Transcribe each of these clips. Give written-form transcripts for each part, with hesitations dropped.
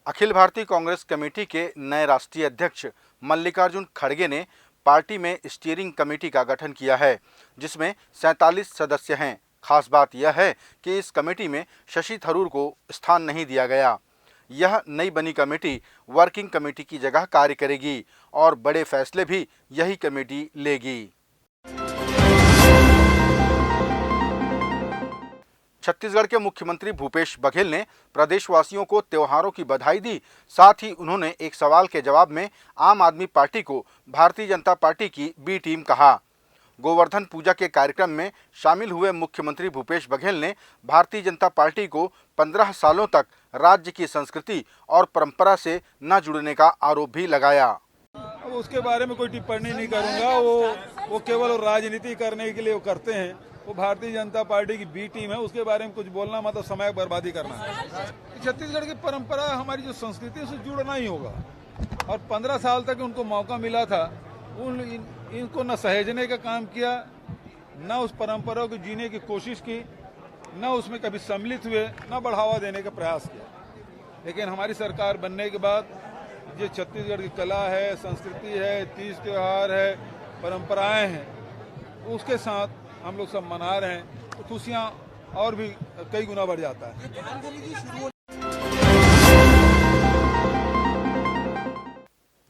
Akhil Bharatiya Congress committee के नए राष्ट्रीय अध्यक्ष मल्लिकार्जुन खड़गे ने पार्टी में स्टीयरिंग कमेटी का गठन किया है, जिसमें 47 सदस्य हैं। खास बात यह है कि इस कमेटी में शशि थरूर को स्थान नहीं दिया गया। यह नई बनी कमेटी वर्किंग कमेटी की जगह कार्य करेगी और बड़े फैसले भी यही कमेटी लेगी। छत्तीसगढ़ के मुख्यमंत्री भूपेश बघेल ने प्रदेशवासियों को त्योहारों की बधाई दी। साथ ही उन्होंने एक सवाल के जवाब में आम आदमी पार्टी को भारतीय जनता पार्टी की बी टीम कहा। गोवर्धन पूजा के कार्यक्रम में शामिल हुए मुख्यमंत्री भूपेश बघेल ने भारतीय जनता पार्टी को 15 सालों तक राज्य की संस्कृति और परंपरा से न जुड़ने का आरोप भी लगाया। अब उसके बारे में कोई टिप्पणी नहीं करूंगा। वो केवल राजनीति करने के लिए वो करते हैं। वो भारतीय जनता पार्टी की बी टीम है, उसके बारे में कुछ बोलना मतलब समय बर्बादी करना है। छत्तीसगढ़ की परंपरा, हमारी जो संस्कृति है उससे जुड़ना ही होगा। और 15 साल तक उनको मौका मिला था, इनको न सहेजने का काम किया, न उस परंपरा को जीने की कोशिश की, न उसमें कभी सम्मिलित हुए, न बढ़ावा देने का प्रयास किया। लेकिन हमारी सरकार बनने के बाद ये छत्तीसगढ़ की कला है, संस्कृति है, तीज त्योहार है, परंपराएं हैं, उसके साथ हम लोग सब मना रहे हैं, तो खुशियां और भी कई गुना बढ़ जाता है।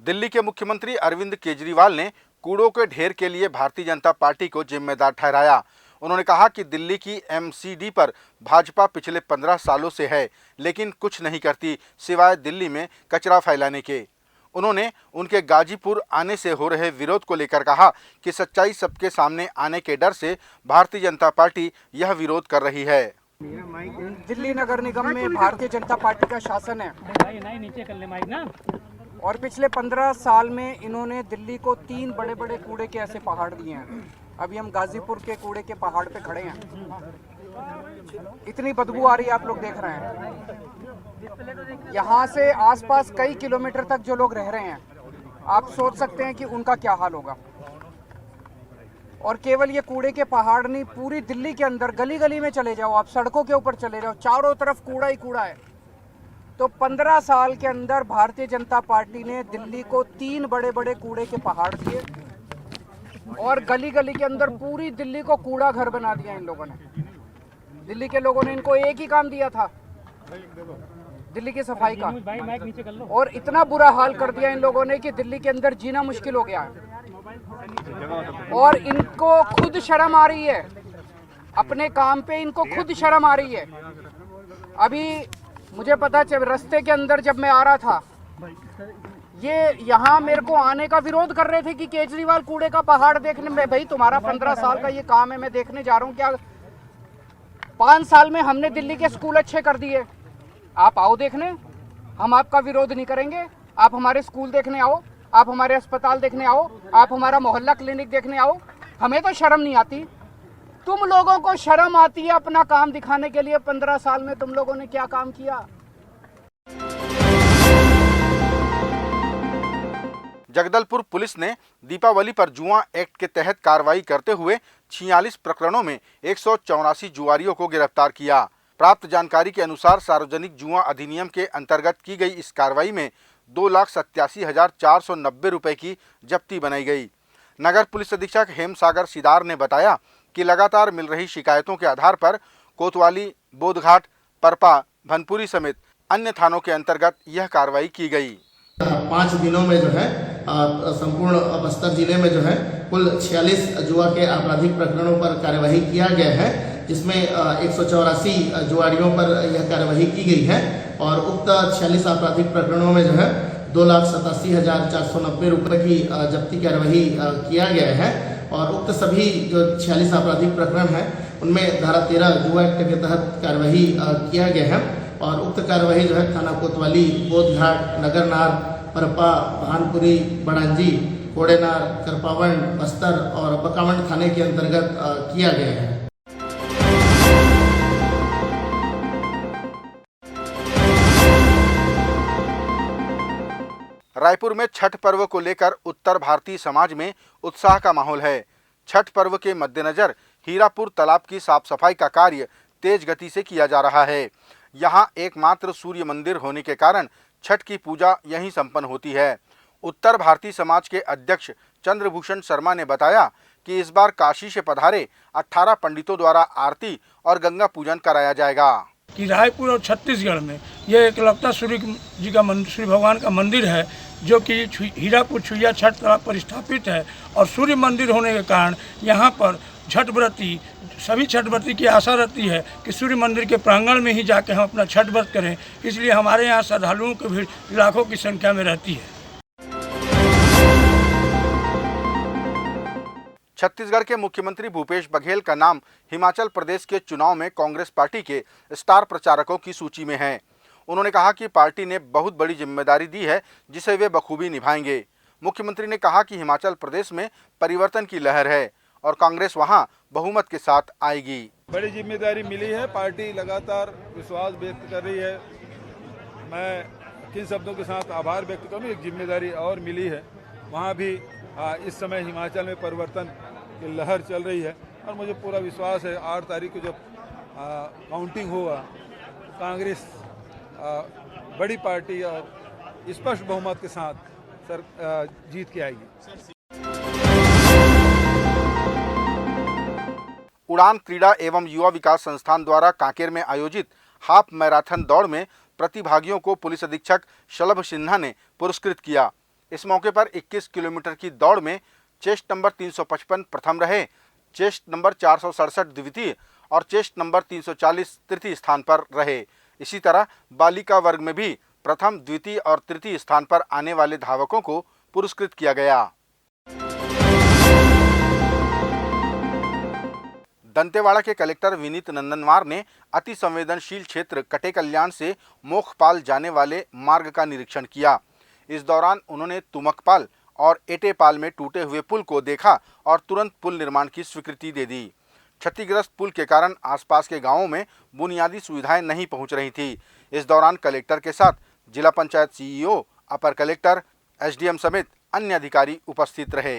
दिल्ली के मुख्यमंत्री अरविंद केजरीवाल ने कूड़ों के ढेर के लिए भारतीय जनता पार्टी को जिम्मेदार ठहराया। उन्होंने कहा कि दिल्ली की एमसीडी पर भाजपा पिछले 15 सालों से है, लेकिन कुछ नहीं करती सिवाय दिल्ली में कचरा फैलाने के। उन्होंने उनके गाजीपुर आने से हो रहे विरोध को लेकर कहा कि सच्चाई सबके सामने आने के डर से भारतीय जनता पार्टी यह विरोध कर रही है। दिल्ली नगर निगम में भारतीय जनता पार्टी का शासन है और पिछले 15 साल में इन्होंने दिल्ली को 3 बड़े बड़े कूड़े के ऐसे पहाड़ दिए हैं। अभी हम गाजीपुर के कूड़े के पहाड़ पे खड़े हैं। इतनी बदबू आ रही है, आप लोग देख रहे हैं। यहाँ से आसपास कई किलोमीटर तक जो लोग रह रहे हैं, आप सोच सकते हैं कि उनका क्या हाल होगा। और केवल ये कूड़े के पहाड़ नहीं, पूरी दिल्ली के अंदर गली गली में चले जाओ, आप सड़कों के ऊपर चले जाओ, चारों तरफ कूड़ा ही कूड़ा है। तो 15 साल के अंदर भारतीय जनता पार्टी ने दिल्ली को 3 बड़े बड़े कूड़े के पहाड़ दिए और गली गली के अंदर पूरी दिल्ली को कूड़ा घर बना दिया इन लोगों ने। दिल्ली के लोगों ने इनको एक ही काम दिया था, दिल्ली की सफाई का, और इतना बुरा हाल कर दिया इन लोगों ने कि दिल्ली के अंदर जीना मुश्किल हो गया है। और इनको खुद शर्म आ रही है, अपने काम पे इनको खुद शर्म आ रही है। अभी मुझे पता चल, रास्ते के अंदर जब मैं आ रहा था, ये यहाँ मेरे को आने का विरोध कर रहे थे कि केजरीवाल कूड़े का पहाड़ देखने में। भाई तुम्हारा 15 साल का ये काम है, मैं देखने जा रहा हूँ। क्या 5 साल में हमने दिल्ली के स्कूल अच्छे कर दिए, आप आओ देखने, हम आपका विरोध नहीं करेंगे। आप हमारे स्कूल देखने आओ, आप हमारे अस्पताल देखने आओ, आप हमारा मोहल्ला क्लिनिक देखने आओ। हमें तो शर्म नहीं आती, तुम लोगों को शर्म आती है अपना काम दिखाने के लिए। 15 साल में तुम लोगों ने क्या काम किया। जगदलपुर पुलिस ने दीपावली पर जुआ एक्ट के तहत कार्रवाई करते हुए 46 प्रकरणों में 184 जुआरियों को गिरफ्तार किया। प्राप्त जानकारी के अनुसार सार्वजनिक जुआ अधिनियम के अंतर्गत की गई इस कार्रवाई में 2,87,490 रुपए की जब्ती बनाई गई। नगर पुलिस अधीक्षक हेमसागर सिदार ने बताया कि लगातार मिल रही शिकायतों के आधार पर कोतवाली, बोधघाट, परपा, भनपुरी समेत अन्य थानों के अंतर्गत यह कार्रवाई की गई। 5 दिनों में जो है संपूर्ण बस्तर जिले में जो है कुल 46 जुआ के आपराधिक प्रकरणों पर कार्यवाही किया गया है, जिसमें 184 जुआरियों पर यह कार्यवाही की गई है। और उक्त 46 आपराधिक प्रकरणों में जो है 2,87,490 रुपये की जब्ती कार्यवाही किया गया है। और उक्त सभी जो 46 आपराधिक प्रकरण हैं उनमें धारा 13 जुआ एक्ट के तहत कार्यवाही किया गया है। और उक्त कार्यवाही जो है थाना कोतवाली, बोधघाट, नगरनार, परपा, भानपुरी, बड़ांजी, कोडेनार, करपावन, बस्तर और बकावंड थाने के अंतर्गत किया गया है। रायपुर में छठ पर्व को लेकर उत्तर भारतीय समाज में उत्साह का माहौल है। छठ पर्व के मद्देनजर हीरापुर तालाब की साफ सफाई का कार्य तेज गति से किया जा रहा है। यहाँ एकमात्र सूर्य मंदिर होने के कारण छठ की पूजा यहीं संपन्न होती है। उत्तर भारतीय समाज के अध्यक्ष चंद्रभूषण शर्मा ने बताया कि इस बार काशी से पधारे 18 पंडितों द्वारा आरती और गंगा पूजन कराया जाएगा। कि रायपुर और छत्तीसगढ़ में ये एकलौता सूर्य जी का सूर्य भगवान का मंदिर है, जो कि हीरापुर छुइया छठ तालाब पर स्थापित है। और सूर्य मंदिर होने के कारण यहाँ पर छठ व्रती, सभी छठ व्रती की आशा रहती है कि सूर्य मंदिर के प्रांगण में ही जाके हम अपना छठ व्रत करें। इसलिए हमारे यहाँ श्रद्धालुओं की भीड़ लाखों की संख्या में रहती है। छत्तीसगढ़ के मुख्यमंत्री भूपेश बघेल का नाम हिमाचल प्रदेश के चुनाव में कांग्रेस पार्टी के स्टार प्रचारकों की सूची में है। उन्होंने कहा कि पार्टी ने बहुत बड़ी जिम्मेदारी दी है, जिसे वे बखूबी निभाएंगे। मुख्यमंत्री ने कहा कि हिमाचल प्रदेश में परिवर्तन की लहर है और कांग्रेस वहां बहुमत के साथ आएगी। बड़ी जिम्मेदारी मिली है, पार्टी लगातार विश्वास व्यक्त कर रही है। मैं किन शब्दों के साथ आभार व्यक्त करूं, एक जिम्मेदारी और मिली है। वहाँ भी इस समय हिमाचल में परिवर्तन की लहर चल रही है और मुझे पूरा विश्वास है 8 तारीख को जब काउंटिंग होगा तो कांग्रेस बड़ी पार्टी और स्पष्ट बहुमत के साथ जीत के आएगी। उड़ान क्रीड़ा एवं युवा विकास संस्थान द्वारा कांकेर में आयोजित हाफ मैराथन दौड़ में प्रतिभागियों को पुलिस अधीक्षक शलभ सिन्हा ने पुरस्कृत किया। इस मौके पर 21 किलोमीटर की दौड़ में चेस्ट नंबर 355 प्रथम रहे, चेस्ट नंबर 467 द्वितीय और चेस्ट नंबर 340 तृतीय स्थान पर रहे। इसी तरह बालिका वर्ग में भी प्रथम, द्वितीय और तृतीय स्थान पर आने वाले धावकों को पुरस्कृत किया गया। दंतेवाड़ा के कलेक्टर विनीत नंदनवार ने अति संवेदनशील क्षेत्र कटे कल्याण से मोखपाल जाने वाले मार्ग का निरीक्षण किया। इस दौरान उन्होंने तुमकपाल और एटेपाल में टूटे हुए पुल को देखा और तुरंत पुल निर्माण की स्वीकृति दे दी। क्षतिग्रस्त पुल के कारण आसपास के गांवों में बुनियादी सुविधाएं नहीं पहुंच रही थी। इस दौरान कलेक्टर के साथ जिला पंचायत सीईओ, अपर कलेक्टर, एसडीएम समेत अन्य अधिकारी उपस्थित रहे।